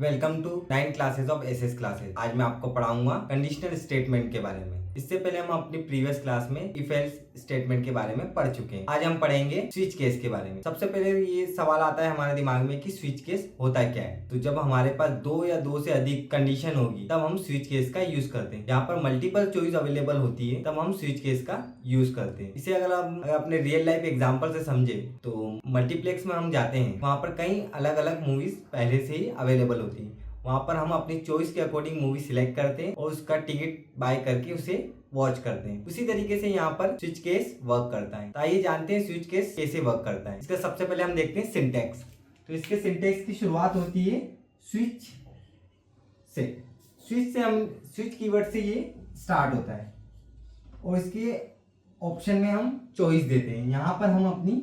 Welcome to 9 classes of SS classes. आज मैं आपको पढ़ाऊंगा कंडीशनल स्टेटमेंट के बारे में। इससे पहले हम अपनी प्रीवियस क्लास में इफ एल्स स्टेटमेंट के बारे में पढ़ चुके हैं। आज हम पढ़ेंगे स्विच केस के बारे में। सबसे पहले ये सवाल आता है हमारे दिमाग में कि स्विच केस होता क्या है। तो जब हमारे पास दो या दो से अधिक कंडीशन होगी तब हम स्विच केस का यूज करते हैं। जहाँ पर मल्टीपल चॉइस अवेलेबल होती है तब हम स्विच केस का यूज करते हैं। इसे अगर हम अपने रियल लाइफ एग्जाम्पल से समझे तो मल्टीप्लेक्स में हम जाते हैं, वहाँ पर कई अलग अलग मूवीज पहले से ही अवेलेबल होती है। वहाँ पर हम अपनी चॉइस के अकॉर्डिंग मूवी सिलेक्ट करते हैं और उसका टिकट बाय करके उसे वॉच करते हैं। उसी तरीके से यहाँ पर स्विच केस वर्क करता है। तो आइए जानते हैं स्विच केस कैसे वर्क करता है। इसका सबसे पहले हम देखते हैं सिंटैक्स। तो इसके सिंटैक्स की शुरुआत होती है स्विच से। स्विच कीवर्ड से ये स्टार्ट होता है और इसके ऑप्शन में हम चॉइस देते हैं। यहाँ पर हम अपनी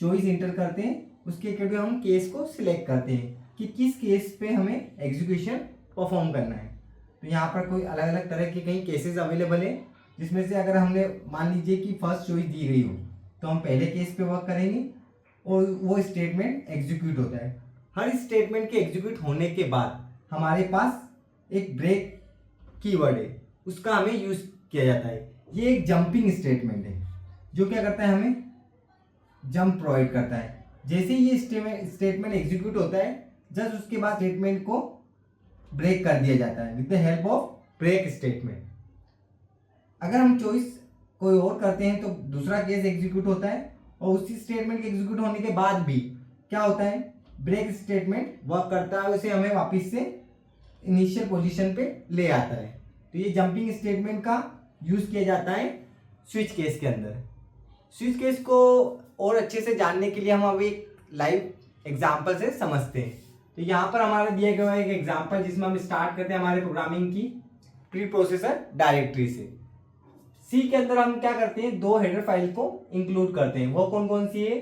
चॉइस इंटर करते हैं, उसके अकॉर्डिंग हम केस को सिलेक्ट करते हैं कि किस केस पे हमें एग्जीक्यूशन परफॉर्म करना है। तो यहाँ पर कोई अलग अलग तरह के कई केसेस अवेलेबल है, जिसमें से अगर हमने मान लीजिए कि फर्स्ट चॉइस दी गई हो तो हम पहले केस पे वर्क करेंगे और वो स्टेटमेंट एग्जीक्यूट होता है। हर स्टेटमेंट के एग्जीक्यूट होने के बाद हमारे पास एक ब्रेक कीवर्ड है, उसका हमें यूज किया जाता है। ये एक जंपिंग स्टेटमेंट है जो क्या करता है, हमें जंप प्रोवाइड करता है। जैसे ये स्टेटमेंट एग्जीक्यूट होता है जस्ट उसके बाद स्टेटमेंट को ब्रेक कर दिया जाता है with the help of break statement. अगर हम चॉइस कोई और करते हैं तो दूसरा केस एग्जीक्यूट होता है और उसी स्टेटमेंट के एग्जीक्यूट होने के बाद भी क्या होता है, ब्रेक स्टेटमेंट वर्क करता है, उसे हमें वापस से इनिशियल पोजीशन पे ले आता है। तो ये जंपिंग स्टेटमेंट का यूज किया जाता है स्विच केस के अंदर। स्विच केस को और अच्छे से जानने के लिए हम अब एक लाइव एग्जाम्पल से समझते हैं। तो यहाँ पर हमारा दिया गया है एक एग्जाम्पल जिसमें हम स्टार्ट करते हैं हमारे प्रोग्रामिंग की प्री प्रोसेसर डायरेक्टरी से। सी के अंदर हम क्या करते हैं, दो हेडर फाइल को इंक्लूड करते हैं। वो कौन कौन सी है,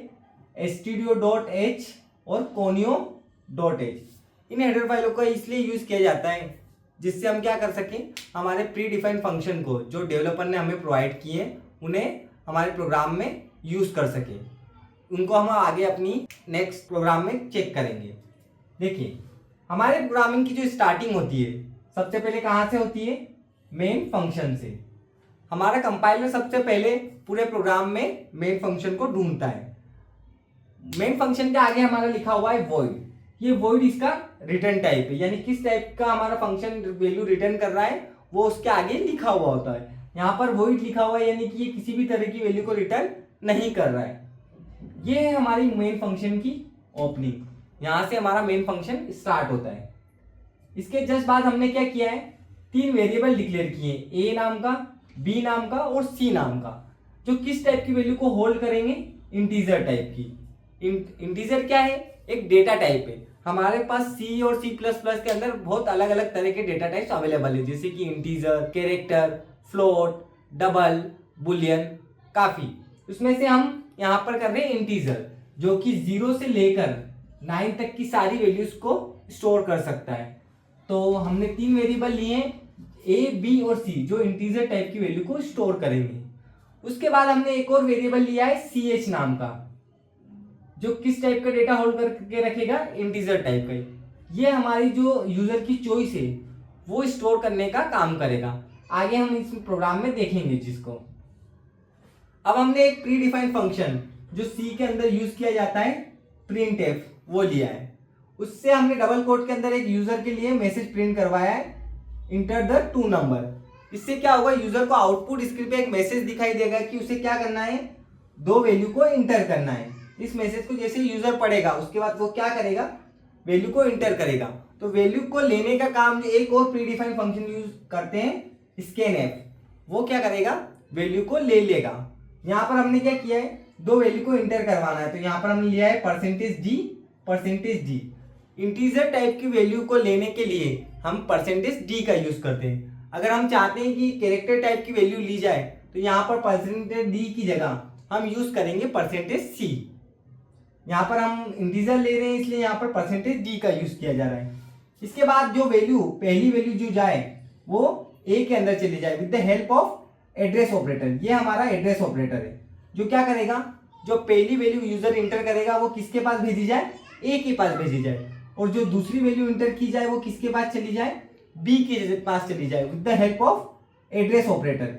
stdio.h और conio.h। इन हेडर फाइलों का इसलिए यूज किया जाता है जिससे हम क्या कर सकें, हमारे प्री डिफाइंड फंक्शन को जो डेवलपर ने हमें प्रोवाइड किए उन्हें हमारे प्रोग्राम में यूज कर सकें। उनको हम आगे अपनी नेक्स्ट प्रोग्राम में चेक करेंगे। देखिए हमारे प्रोग्रामिंग की जो स्टार्टिंग होती है सबसे पहले कहाँ से होती है, मेन फंक्शन से। हमारा कंपाइलर सबसे पहले पूरे प्रोग्राम में मेन फंक्शन को ढूंढता है। मेन फंक्शन के आगे हमारा लिखा हुआ है वॉइड। ये वॉइड इसका रिटर्न टाइप है, यानी किस टाइप का हमारा फंक्शन वैल्यू रिटर्न कर रहा है वो उसके आगे लिखा हुआ होता है। यहाँ पर वॉइड लिखा हुआ है यानी कि ये किसी भी तरह की वैल्यू को रिटर्न नहीं कर रहा है। ये है हमारी मेन फंक्शन की ओपनिंग। यहाँ से हमारा मेन फंक्शन स्टार्ट होता है। इसके जस्ट बाद हमने क्या किया है, तीन वेरिएबल डिक्लेयर किए, ए नाम का, बी नाम का और सी नाम का, जो किस टाइप की वैल्यू को होल्ड करेंगे, इंटीजर टाइप की। इंटीजर क्या है, एक डेटा टाइप है। हमारे पास सी और सी प्लस प्लस के अंदर बहुत अलग अलग तरह के डेटा टाइप्स अवेलेबल है, जैसे कि integer, character, float, double, Boolean, काफी। उसमें से हम यहाँ पर कर रहे हैं इंटीजर, जो कि 0 से लेकर 9 तक की सारी वैल्यूज को स्टोर कर सकता है। तो हमने तीन वेरिएबल लिए हैं, ए, बी और सी, जो इंटीजर टाइप की वैल्यू को स्टोर करेंगे। उसके बाद हमने एक और वेरिएबल लिया है सी एच नाम का, जो किस टाइप का डेटा होल्ड करके रखेगा, इंटीजर टाइप का। ये हमारी जो यूजर की चॉइस है वो स्टोर करने का काम करेगा। आगे हम इस प्रोग्राम में देखेंगे जिसको। अब हमने एक प्री डिफाइंड फंक्शन जो सी के अंदर यूज किया जाता है printf, वो लिया है। उससे हमने डबल कोट के अंदर एक यूजर के लिए मैसेज प्रिंट करवाया है, इंटर द 2 नंबर। इससे क्या होगा, यूजर को आउटपुट स्क्रीन पे एक मैसेज दिखाई देगा कि उसे क्या करना है, दो वैल्यू को इंटर करना है। इस मैसेज को जैसे यूजर पढ़ेगा उसके बाद वो क्या करेगा, वैल्यू को इंटर करेगा। तो वैल्यू को लेने का काम एक और प्री डिफाइंड फंक्शन यूज करते हैं, स्कैनफ। वो क्या करेगा, वैल्यू को ले लेगा। यहाँ पर हमने क्या किया है, दो वैल्यू को इंटर करवाना है। तो यहाँ पर हमने लिया है %d। इंटीजर टाइप की वैल्यू को लेने के लिए हम %d का यूज करते हैं। अगर हम चाहते हैं कि कैरेक्टर टाइप की वैल्यू ली जाए तो यहाँ पर %d की जगह हम यूज करेंगे %c। यहाँ पर हम इंटीजर ले रहे हैं इसलिए यहाँ पर %d का यूज किया जा रहा है। इसके बाद जो वैल्यू, पहली वैल्यू जो जाए वो ए के अंदर चली जाए with the help of address operator. ये हमारा एड्रेस ऑपरेटर है जो क्या करेगा, जो पहली वैल्यू यूजर इंटर करेगा वो किसके पास भेजी जाए, ए के पास भेजी जाए। और जो दूसरी वैल्यू इंटर की जाए वो किसके पास चली जाए, बी के पास चली जाए with the help of address operator.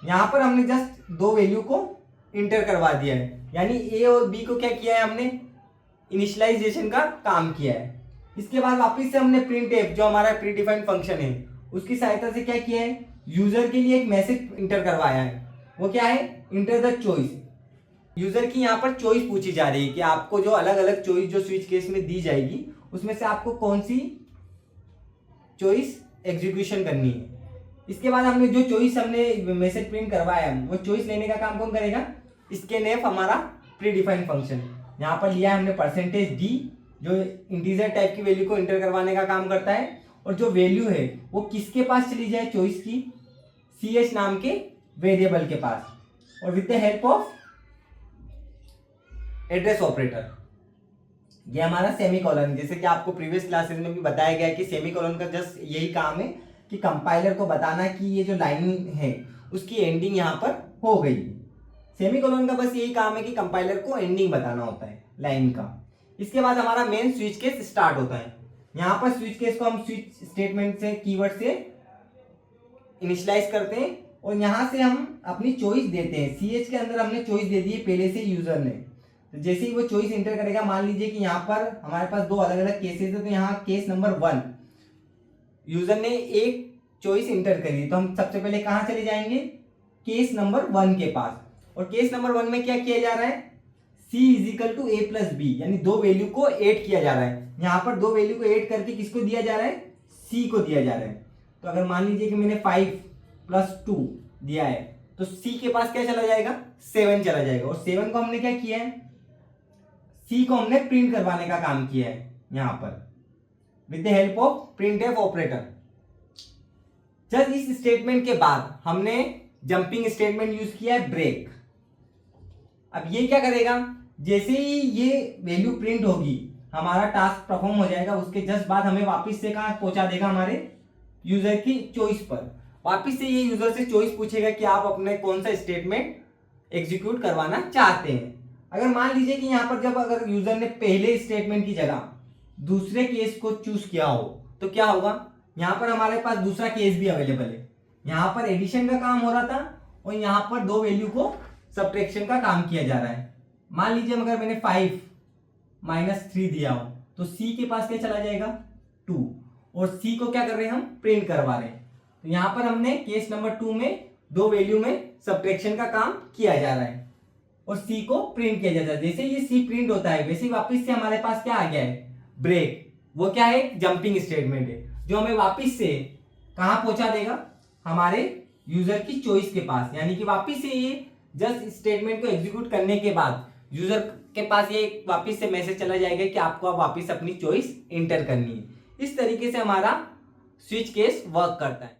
यहां पर हमने जस्ट दो वैल्यू को इंटर करवा दिया है, यानी ए और बी को क्या किया है हमने, इनिशियलाइजेशन का काम किया है। इसके बाद वापस से हमने प्रिंट एफ जो हमारा प्री डिफाइंड फंक्शन है उसकी सहायता से क्या किया है, यूजर के लिए एक मैसेज इंटर करवाया है। वो क्या है, इंटर द चॉइस। यूजर की यहाँ पर चॉइस पूछी जा रही है कि आपको जो अलग अलग चॉइस जो स्विच केस में दी जाएगी उसमें से आपको कौन सी चॉइस एग्जीक्यूशन करनी है। इसके बाद हमने जो चॉइस हमने मैसेज प्रिंट करवाया है वो चॉइस लेने का काम कौन करेगा, इसके नेफ हमारा प्री डिफाइंड फंक्शन। यहाँ पर लिया है हमने परसेंटेज डी जो इंटीजर टाइप की वैल्यू को इंटर करवाने का काम करता है, और जो वैल्यू है वो किसके पास चली जाए चॉइस की, सी एच नाम के वेरिएबल के पास, और with the help of address operator. ये हमारा सेमीकोलन, जैसे कि आपको प्रीवियस क्लासेस में भी बताया गया है कि सेमीकोलन का जस्ट यही काम है कि कंपाइलर को बताना कि ये जो लाइन है उसकी एंडिंग यहाँ पर हो गई। सेमीकोलन का बस यही काम है कि कंपाइलर को एंडिंग बताना होता है लाइन का। इसके बाद हमारा मेन स्विच केस स्टार्ट होता है। यहाँ पर स्विच केस को हम स्विच स्टेटमेंट से कीवर्ड से इनिशियलाइज करते हैं और यहाँ से हम अपनी चॉइस देते हैं। सी एच के अंदर हमने चॉइस दे दी है पहले से यूजर ने, तो जैसे ही वो चॉइस इंटर करेगा, मान लीजिए कि यहाँ पर हमारे पास दो अलग अलग केसेस है, तो यहाँ केस नंबर 1 यूजर ने एक चॉइस इंटर करी, तो हम सबसे पहले कहाँ चले जाएंगे, केस नंबर 1 के पास। और केस नंबर 1 में क्या किया जा रहा है, c is equal to a plus b, यानी दो वैल्यू को ऐड किया जा रहा है। यहाँ पर दो वैल्यू को ऐड करके किसको दिया जा रहा है, c को दिया जा रहा है। तो अगर मान लीजिए कि मैंने 5 + 2 दिया है तो c के पास क्या चला जाएगा, 7 चला जाएगा। और 7 को हमने क्या किया है, c को हमने प्रिंट करवाने का काम किया है यहाँ पर with the help of printf operator. Just इस स्टेटमेंट के बाद हमने जंपिंग स्टेटमेंट यूज किया है ब्रेक। अब ये क्या करेगा, जैसे ही ये वैल्यू प्रिंट होगी हमारा टास्क परफॉर्म हो जाएगा, उसके जस्ट बाद हमें वापस से कहाँ पहुंचा देगा, हमारे यूजर की चॉइस पर। वापस से ये यूजर से चॉइस पूछेगा कि आप अपने कौन सा स्टेटमेंट एग्जीक्यूट करवाना चाहते हैं। अगर मान लीजिए कि यहाँ पर जब अगर यूजर ने पहले स्टेटमेंट की जगह दूसरे केस को चूज किया हो तो क्या होगा, यहाँ पर हमारे पास दूसरा केस भी अवेलेबल है। यहाँ पर एडिशन का काम हो रहा था और यहाँ पर दो वैल्यू को सब्ट्रैक्शन का काम किया जा रहा है। मान लीजिए अगर मैंने 5 - 3 दिया हो तो c के पास क्या चला जाएगा, 2, और c को क्या कर रहे हैं हम, प्रिंट करवा रहे हैं। तो यहाँ पर हमने केस नंबर 2 में दो वैल्यू में सब्ट्रैक्शन का काम किया जा रहा है और c को प्रिंट किया जाता है। जैसे ये c प्रिंट होता है वैसे ही वापस से हमारे पास क्या आ गया है, ब्रेक। वो क्या है, जंपिंग स्टेटमेंट है जो हमें वापस से कहां पहुंचा देगा, हमारे यूजर की चॉइस के पास। यानी कि वापस से ये जस्ट स्टेटमेंट को एग्जीक्यूट करने के बाद यूजर के पास ये वापस से मैसेज चला जाएगा कि आपको अब वापस अपनी चॉइस इंटर करनी है। इस तरीके से हमारा स्विच केस वर्क करता है।